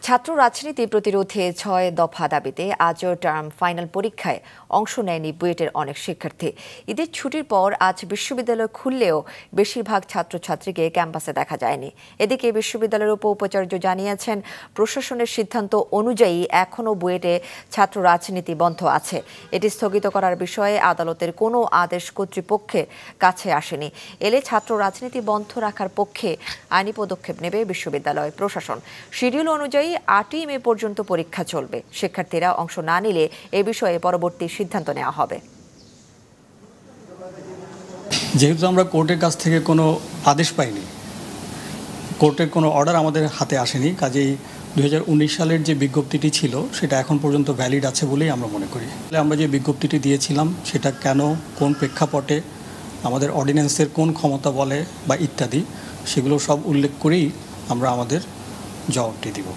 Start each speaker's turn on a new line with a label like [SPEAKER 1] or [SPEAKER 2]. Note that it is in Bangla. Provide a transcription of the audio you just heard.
[SPEAKER 1] ছাত্র রাজনীতি প্রতিরোধে ৬ দফা দাবিতে আজও টার্ম ফাইনাল পরীক্ষায় অংশ নেয়নি বুয়েটের অনেক শিক্ষার্থী। ঈদের ছুটির পর আজ বিশ্ববিদ্যালয় খুললেও বেশিরভাগ ছাত্রছাত্রীকে ক্যাম্পাসে দেখা যায়নি। এদিকে বিশ্ববিদ্যালয়ের উপাচার্য জানিয়েছেন, প্রশাসনের সিদ্ধান্ত অনুযায়ী এখনও বুয়েটে ছাত্র রাজনীতি বন্ধ আছে। এটি স্থগিত করার বিষয়ে আদালতের কোনো আদেশ কর্তৃপক্ষের কাছে আসেনি। এলে ছাত্র রাজনীতি বন্ধ রাখার পক্ষে আইনি পদক্ষেপ নেবে বিশ্ববিদ্যালয় প্রশাসন। শিডিউল অনুযায়ী ৮ই মে পর্যন্ত পরীক্ষা চলবে। শিক্ষার্থীরা অংশ না নিলে এ বিষয়ে পরবর্তী সিদ্ধান্ত নেওয়া হবে।
[SPEAKER 2] যেহেতু আমরা কোর্টের কাছ থেকে কোনো আদেশ পাইনি, কোর্টের কোনো অর্ডার আমাদের হাতে আসেনি, কাজেই 2019 সালের যে বিজ্ঞপ্তিটি ছিল সেটা এখন পর্যন্ত ভ্যালিড আছে বলেই আমরা মনে করি। আমরা যে বিজ্ঞপ্তিটি দিয়েছিলাম সেটা কেন, কোন প্রেক্ষাপটে, আমাদের অর্ডিন্যান্সের কোন ক্ষমতা বলে বা ইত্যাদি, সেগুলো সব উল্লেখ করেই আমরা আমাদের জবাবটি দিব।